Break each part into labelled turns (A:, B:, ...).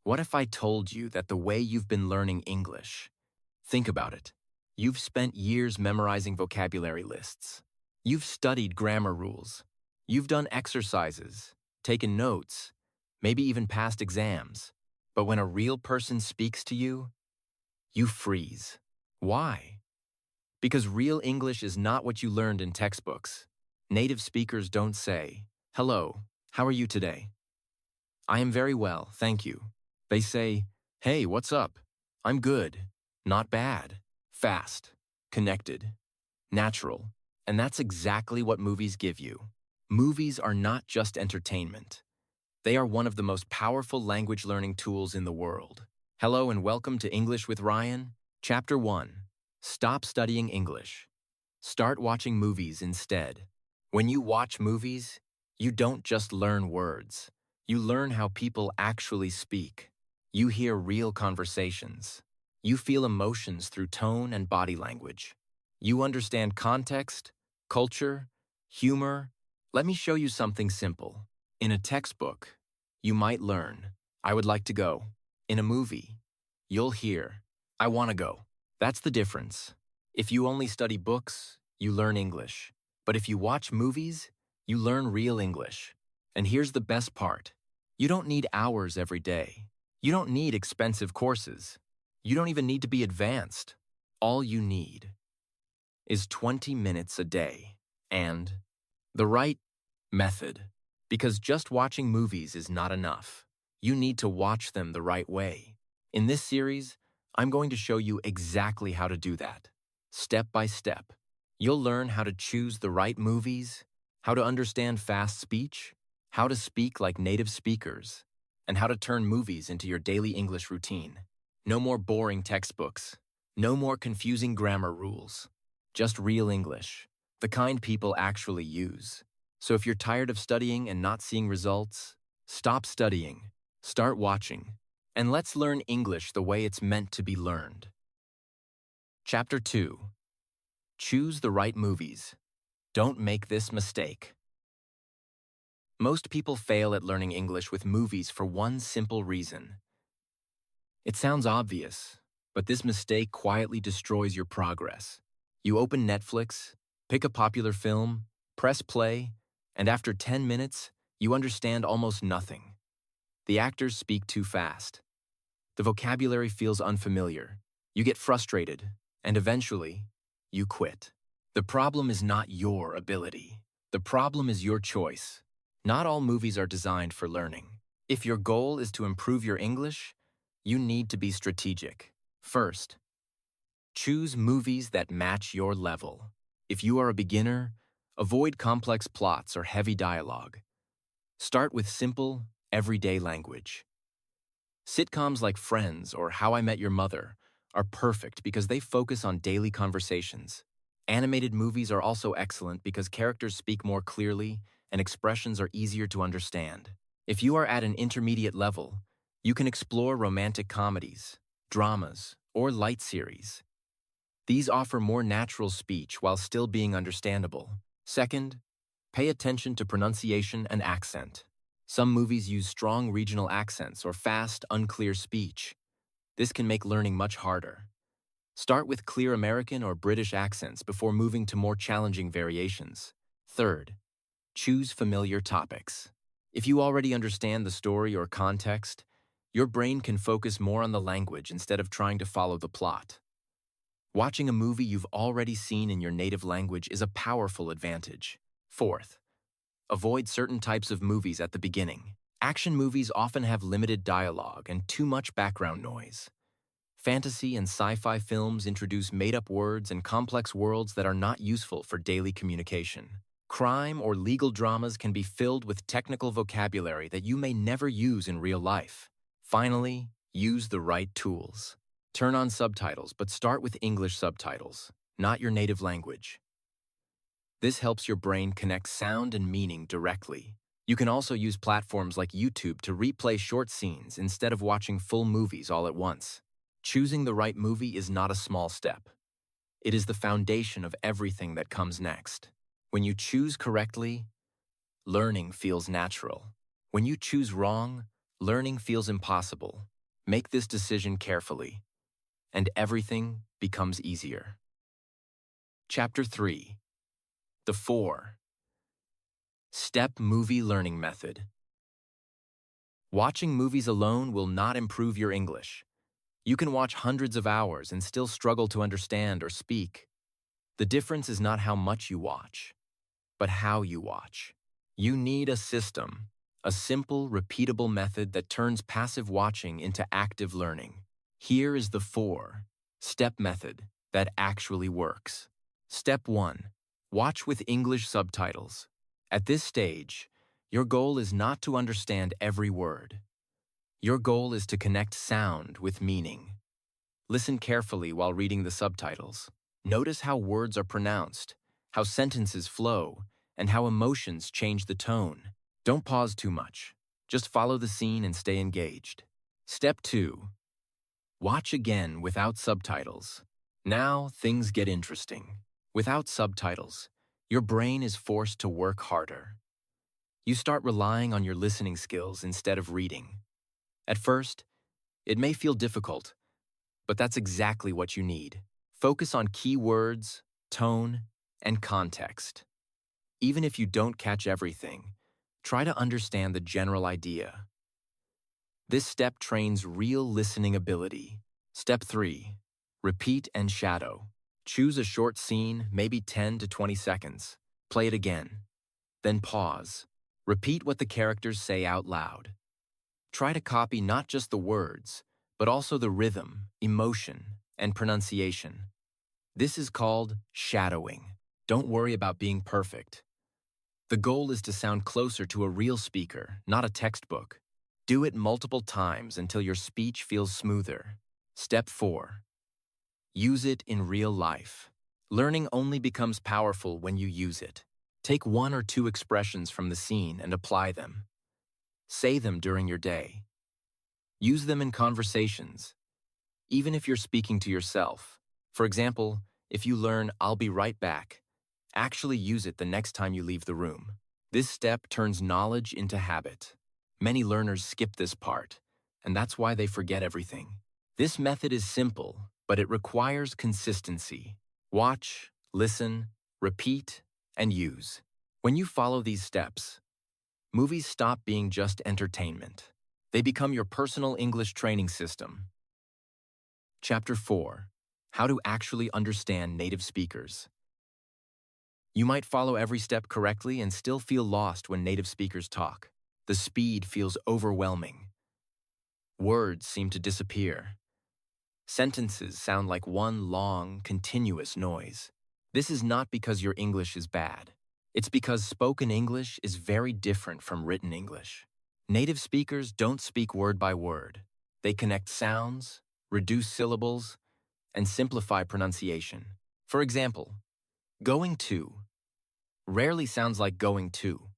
A: What if I told you that the way you've been learning English? Think about it. You've spent years memorizing vocabulary lists. You've studied grammar rules. You've done exercises, taken notes, maybe even passed exams. But when a real person speaks to you, you freeze. Why? Because real English is not what you learned in textbooks. Native speakers don't say, "Hello, how are you today?" "I am very well, thank you." They say, "Hey, what's up? I'm good. Not bad. Fast. Connected. Natural." And that's exactly what movies give you. Movies are not just entertainment. They are one of the most powerful language learning tools in the world. Hello and welcome to English with Ryan. Chapter 1. Stop studying English. Start watching movies instead. When you watch movies, you don't just learn words. You learn how people actually speak. You hear real conversations. You feel emotions through tone and body language. You understand context, culture, humor. Let me show you something simple. In a textbook, you might learn, "I would like to go." In a movie, you'll hear, "I want to go." That's the difference. If you only study books, you learn English. But if you watch movies, you learn real English. And here's the best part. You don't need hours every day. You don't need expensive courses. You don't even need to be advanced. All you need is 20 minutes a day and the right method. Because just watching movies is not enough. You need to watch them the right way. In this series, I'm going to show you exactly how to do that, step by step. You'll learn how to choose the right movies, how to understand fast speech, how to speak like native speakers, and how to turn movies into your daily English routine. No more boring textbooks. No more confusing grammar rules. Just real English, the kind people actually use. So if you're tired of studying and not seeing results, stop studying, start watching, and let's learn English the way it's meant to be learned. Chapter 2. Choose the right movies. Don't make this mistake. Most people fail at learning English with movies for one simple reason. It sounds obvious, but this mistake quietly destroys your progress. You open Netflix, pick a popular film, press play, and after 10 minutes, you understand almost nothing. The actors speak too fast. The vocabulary feels unfamiliar. You get frustrated, and eventually, you quit. The problem is not your ability. The problem is your choice. Not all movies are designed for learning. If your goal is to improve your English, you need to be strategic. First, choose movies that match your level. If you are a beginner, avoid complex plots or heavy dialogue. Start with simple, everyday language. Sitcoms like Friends or How I Met Your Mother are perfect because they focus on daily conversations. Animated movies are also excellent because characters speak more clearly and expressions are easier to understand. If you are at an intermediate level, you can explore romantic comedies, dramas, or light series. These offer more natural speech while still being understandable. Second, pay attention to pronunciation and accent. Some movies use strong regional accents or fast, unclear speech. This can make learning much harder. Start with clear American or British accents before moving to more challenging variations. Third, choose familiar topics. If you already understand the story or context, your brain can focus more on the language instead of trying to follow the plot. Watching a movie you've already seen in your native language is a powerful advantage. Fourth, avoid certain types of movies at the beginning. Action movies often have limited dialogue and too much background noise. Fantasy and sci-fi films introduce made-up words and complex worlds that are not useful for daily communication. Crime or legal dramas can be filled with technical vocabulary that you may never use in real life. Finally, use the right tools. Turn on subtitles, but start with English subtitles, not your native language. This helps your brain connect sound and meaning directly. You can also use platforms like YouTube to replay short scenes instead of watching full movies all at once. Choosing the right movie is not a small step. It is the foundation of everything that comes next. When you choose correctly, learning feels natural. When you choose wrong, learning feels impossible. Make this decision carefully, and everything becomes easier. Chapter 3. The 4-Step Movie Learning Method. Watching movies alone will not improve your English. You can watch hundreds of hours and still struggle to understand or speak. The difference is not how much you watch, but how you watch. You need a system, a simple, repeatable method that turns passive watching into active learning. Here is the 4-step method that actually works. Step 1. Watch with English subtitles. At this stage, your goal is not to understand every word. Your goal is to connect sound with meaning. Listen carefully while reading the subtitles. Notice how words are pronounced, how sentences flow, and how emotions change the tone. Don't pause too much. Just follow the scene and stay engaged. Step 2. Watch again without subtitles. Now things get interesting. Without subtitles, your brain is forced to work harder. You start relying on your listening skills instead of reading. At first, it may feel difficult, but that's exactly what you need. Focus on key words, tone, and context. Even if you don't catch everything, try to understand the general idea. This step trains real listening ability. Step 3. Repeat and shadow. Choose a short scene, maybe 10 to 20 seconds. Play it again. Then pause. Repeat what the characters say out loud. Try to copy not just the words, but also the rhythm, emotion, and pronunciation. This is called shadowing. Don't worry about being perfect. The goal is to sound closer to a real speaker, not a textbook. Do it multiple times until your speech feels smoother. Step 4. Use it in real life. Learning only becomes powerful when you use it. Take 1 or 2 expressions from the scene and apply them. Say them during your day. Use them in conversations, even if you're speaking to yourself. For example, if you learn, "I'll be right back," actually use it the next time you leave the room. This step turns knowledge into habit. Many learners skip this part, and that's why they forget everything. This method is simple, but it requires consistency. Watch, listen, repeat, and use. When you follow these steps, movies stop being just entertainment. They become your personal English training system. Chapter 4. How to actually understand native speakers. You might follow every step correctly and still feel lost when native speakers talk. The speed feels overwhelming. Words seem to disappear. Sentences sound like one long, continuous noise. This is not because your English is bad. It's because spoken English is very different from written English. Native speakers don't speak word by word. They connect sounds, reduce syllables, and simplify pronunciation. For example, going to rarely sounds like going to.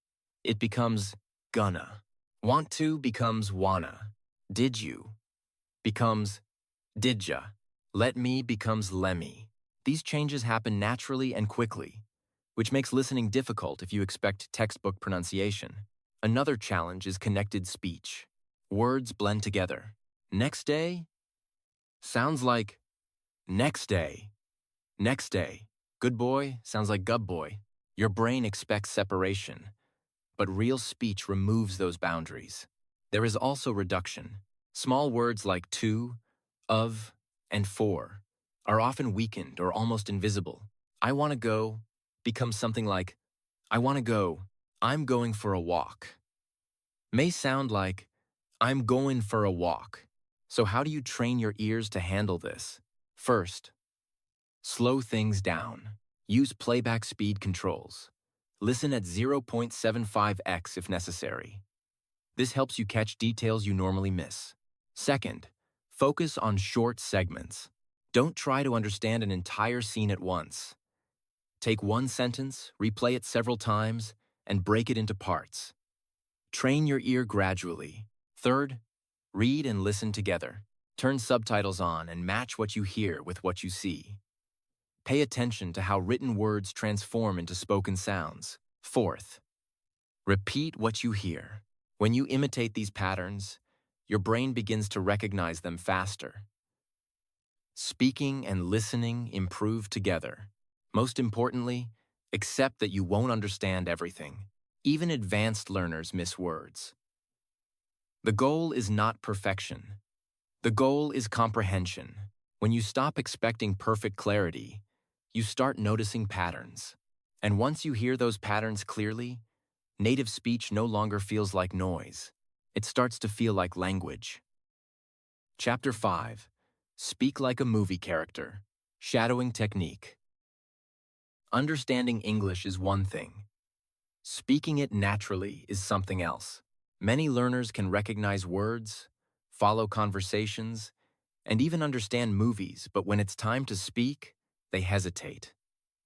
A: It becomes gonna. Want to becomes wanna. Did you becomes didja. Let me becomes lemme. These changes happen naturally and quickly, which makes listening difficult if you expect textbook pronunciation. Another challenge is connected speech. Words blend together. Next day sounds like next day. Next day. Good boy sounds like gub boy. Your brain expects separation, but real speech removes those boundaries. There is also reduction. Small words like to, of, and for are often weakened or almost invisible. I want to go becomes something like I want to go, I'm going for a walk. May sound like I'm going for a walk. So how do you train your ears to handle this? First, slow things down. Use playback speed controls. Listen at 0.75x if necessary. This helps you catch details you normally miss. Second, focus on short segments. Don't try to understand an entire scene at once. Take one sentence, replay it several times, and break it into parts. Train your ear gradually. Third, read and listen together. Turn subtitles on and match what you hear with what you see. Pay attention to how written words transform into spoken sounds. Fourth, repeat what you hear. When you imitate these patterns, your brain begins to recognize them faster. Speaking and listening improve together. Most importantly, accept that you won't understand everything. Even advanced learners miss words. The goal is not perfection. The goal is comprehension. When you stop expecting perfect clarity, you start noticing patterns. And once you hear those patterns clearly, native speech no longer feels like noise. It starts to feel like language. Chapter 5. Speak like a movie character. Shadowing technique. Understanding English is one thing. Speaking it naturally is something else. Many learners can recognize words, follow conversations, and even understand movies, but when it's time to speak, they hesitate.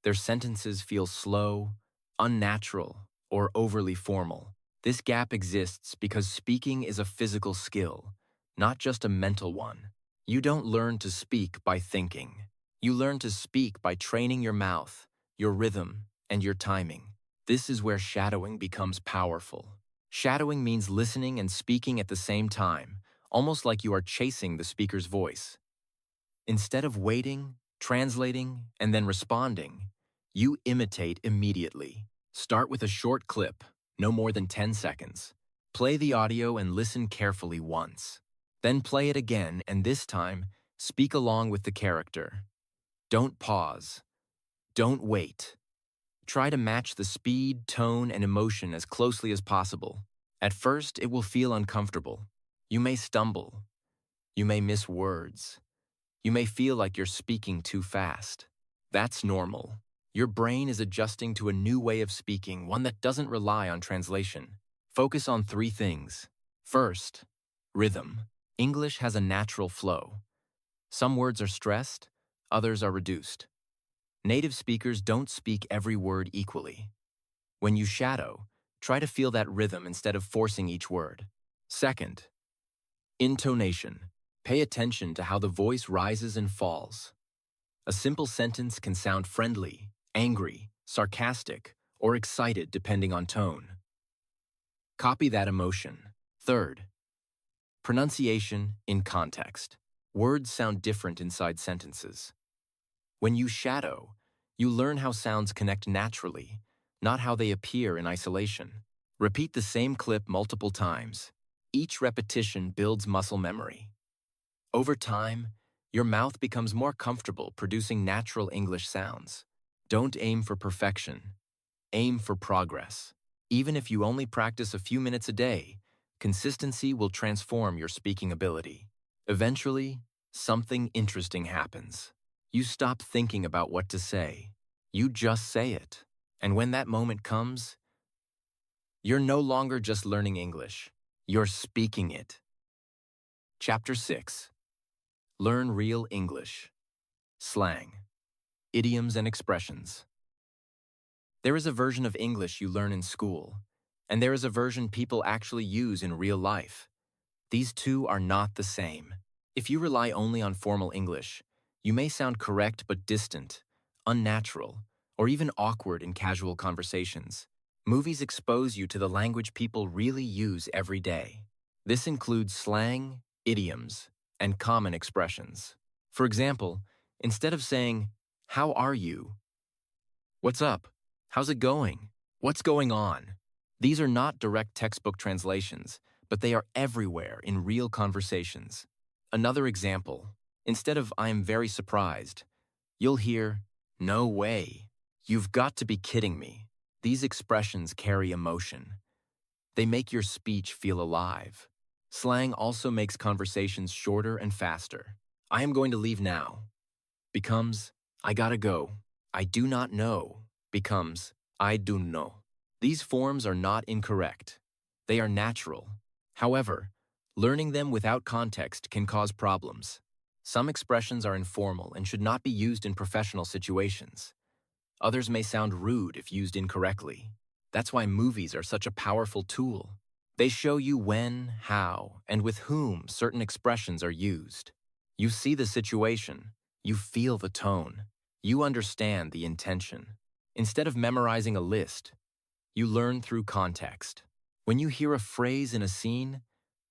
A: Their sentences feel slow, unnatural, or overly formal. This gap exists because speaking is a physical skill, not just a mental one. You don't learn to speak by thinking. You learn to speak by training your mouth, your rhythm, and your timing. This is where shadowing becomes powerful. Shadowing means listening and speaking at the same time, almost like you are chasing the speaker's voice. Instead of waiting, translating, and then responding, you imitate immediately. Start with a short clip, no more than 10 seconds. Play the audio and listen carefully once. Then play it again, and this time, speak along with the character. Don't pause. Don't wait. Try to match the speed, tone, and emotion as closely as possible. At first, it will feel uncomfortable. You may stumble. You may miss words. You may feel like you're speaking too fast. That's normal. Your brain is adjusting to a new way of speaking, one that doesn't rely on translation. Focus on 3 things. First, rhythm. English has a natural flow. Some words are stressed, others are reduced. Native speakers don't speak every word equally. When you shadow, try to feel that rhythm instead of forcing each word. Second, intonation. Pay attention to how the voice rises and falls. A simple sentence can sound friendly, angry, sarcastic, or excited depending on tone. Copy that emotion. Third, pronunciation in context. Words sound different inside sentences. When you shadow, you learn how sounds connect naturally, not how they appear in isolation. Repeat the same clip multiple times. Each repetition builds muscle memory. Over time, your mouth becomes more comfortable producing natural English sounds. Don't aim for perfection. Aim for progress. Even if you only practice a few minutes a day, consistency will transform your speaking ability. Eventually, something interesting happens. You stop thinking about what to say. You just say it. And when that moment comes, you're no longer just learning English. You're speaking it. Chapter 6. Learn real English. Slang. Idioms and expressions. There is a version of English you learn in school, and there is a version people actually use in real life. These two are not the same. If you rely only on formal English, you may sound correct but distant, unnatural, or even awkward in casual conversations. Movies expose you to the language people really use every day. This includes slang, idioms, and common expressions. For example, instead of saying, "How are you?" "What's up?" "How's it going?" "What's going on?" These are not direct textbook translations, but they are everywhere in real conversations. Another example, instead of "I am very surprised," you'll hear, "No way. You've got to be kidding me." These expressions carry emotion. They make your speech feel alive. Slang also makes conversations shorter and faster. "I am going to leave now" becomes "I gotta go." "I do not know" becomes "I do know." These forms are not incorrect. They are natural. However, learning them without context can cause problems. Some expressions are informal and should not be used in professional situations. Others may sound rude if used incorrectly. That's why movies are such a powerful tool. They show you when, how, and with whom certain expressions are used. You see the situation. You feel the tone. You understand the intention. Instead of memorizing a list, you learn through context. When you hear a phrase in a scene,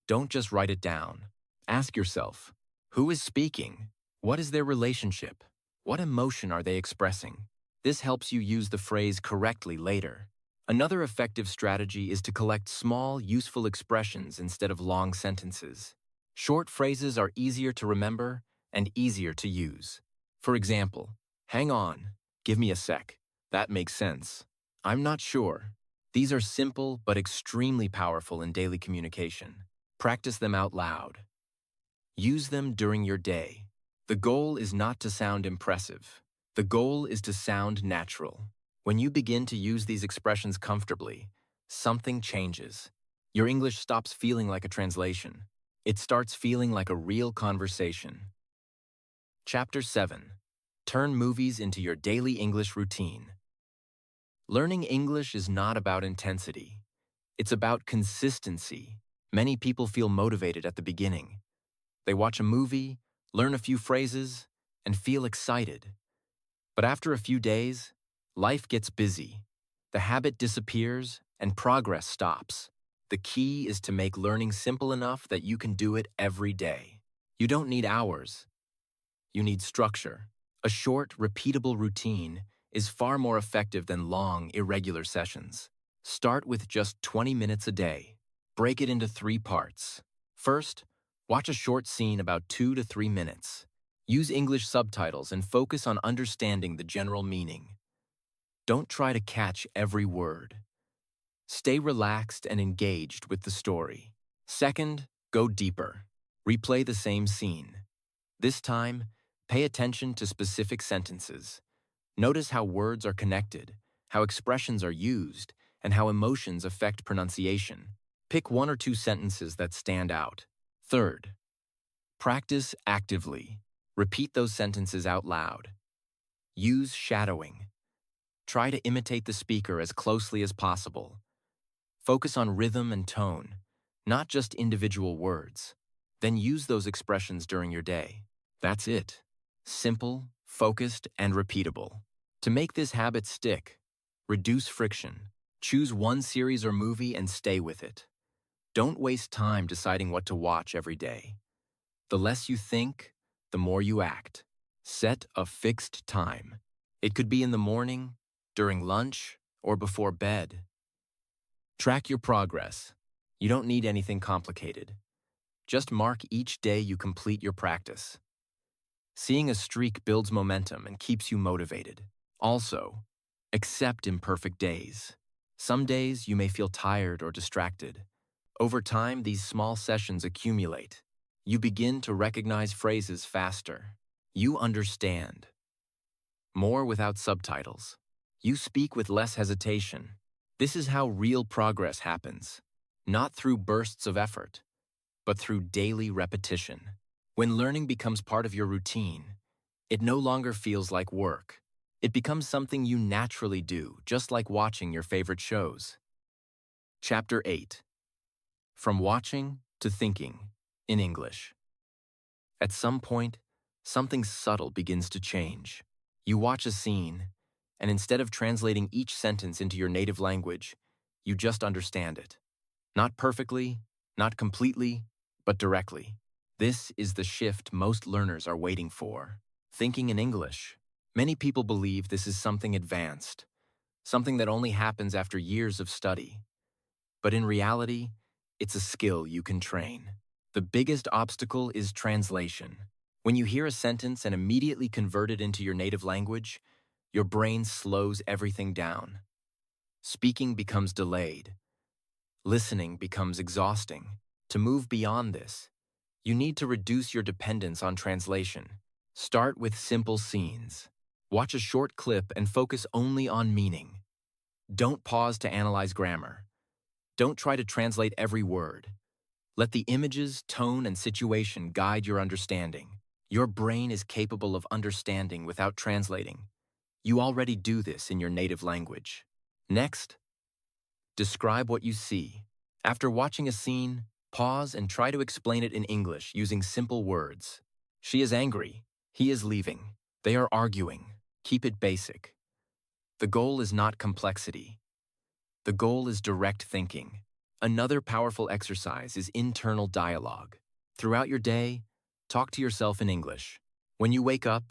A: Don't just write it down. Ask yourself, who is speaking? What is their relationship? What emotion are they expressing? This helps you use the phrase correctly later. Another effective strategy is to collect small, useful expressions instead of long sentences. Short phrases are easier to remember and easier to use. For example, hang on, give me a sec. That makes sense. I'm not sure. These are simple but extremely powerful in daily communication. Practice them out loud. Use them during your day. The goal is not to sound impressive. The goal is to sound natural. When you begin to use these expressions comfortably, something changes. Your English stops feeling like a translation. It starts feeling like a real conversation. Chapter 7. Turn movies into your daily English routine. Learning English is not about intensity. It's about consistency. Many people feel motivated at the beginning. They watch a movie, learn a few phrases, and feel excited. But after a few days, life gets busy. The habit disappears and progress stops. The key is to make learning simple enough that you can do it every day. You don't need hours. You need structure. A short, repeatable routine is far more effective than long, irregular sessions. Start with just 20 minutes a day. Break it into 3 parts. First, watch a short scene about 2 to 3 minutes. Use English subtitles and focus on understanding the general meaning. Don't try to catch every word. Stay relaxed and engaged with the story. Second, go deeper. Replay the same scene. This time, pay attention to specific sentences. Notice how words are connected, how expressions are used, and how emotions affect pronunciation. Pick 1 or 2 sentences that stand out. Third, practice actively. Repeat those sentences out loud. Use shadowing. Try to imitate the speaker as closely as possible. Focus on rhythm and tone, not just individual words. Then use those expressions during your day. That's it. Simple, focused, and repeatable. To make this habit stick, reduce friction. Choose one series or movie and stay with it. Don't waste time deciding what to watch every day. The less you think, the more you act. Set a fixed time. It could be in the morning, during lunch, or before bed. Track your progress. You don't need anything complicated. Just mark each day you complete your practice. Seeing a streak builds momentum and keeps you motivated. Also, accept imperfect days. Some days you may feel tired or distracted. Over time, these small sessions accumulate. You begin to recognize phrases faster. You understand more without subtitles. You speak with less hesitation. This is how real progress happens, not through bursts of effort, but through daily repetition. When learning becomes part of your routine, it no longer feels like work. It becomes something you naturally do, just like watching your favorite shows. Chapter 8. From watching to thinking in English. At some point, something subtle begins to change. You watch a scene, and instead of translating each sentence into your native language, you just understand it. Not perfectly, not completely, but directly. This is the shift most learners are waiting for. Thinking in English. Many people believe this is something advanced, something that only happens after years of study. But in reality, it's a skill you can train. The biggest obstacle is translation. When you hear a sentence and immediately convert it into your native language, your brain slows everything down. Speaking becomes delayed. Listening becomes exhausting. To move beyond this, you need to reduce your dependence on translation. Start with simple scenes. Watch a short clip and focus only on meaning. Don't pause to analyze grammar. Don't try to translate every word. Let the images, tone, and situation guide your understanding. Your brain is capable of understanding without translating. You already do this in your native language. Next, describe what you see. After watching a scene, pause and try to explain it in English using simple words. She is angry. He is leaving. They are arguing. Keep it basic. The goal is not complexity. The goal is direct thinking. Another powerful exercise is internal dialogue. Throughout your day, talk to yourself in English. When you wake up,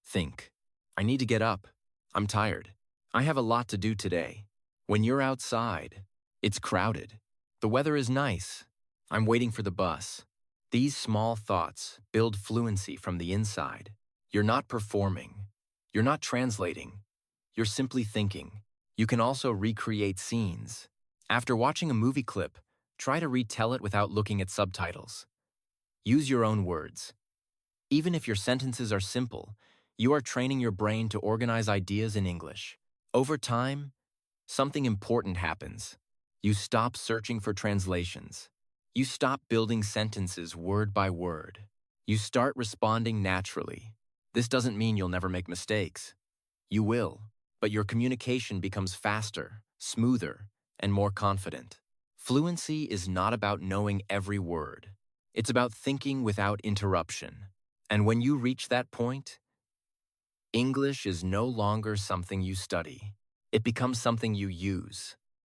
A: think, I need to get up. I'm tired. I have a lot to do today. When you're outside, it's crowded. The weather is nice. I'm waiting for the bus. These small thoughts build fluency from the inside. You're not performing. You're not translating. You're simply thinking. You can also recreate scenes. After watching a movie clip, try to retell it without looking at subtitles. Use your own words. Even if your sentences are simple, you are training your brain to organize ideas in English. Over time, something important happens. You stop searching for translations. You stop building sentences word by word. You start responding naturally. This doesn't mean you'll never make mistakes. You will, but your communication becomes faster, smoother, and more confident. Fluency is not about knowing every word. It's about thinking without interruption. And when you reach that point, English is no longer something you study. It becomes something you use.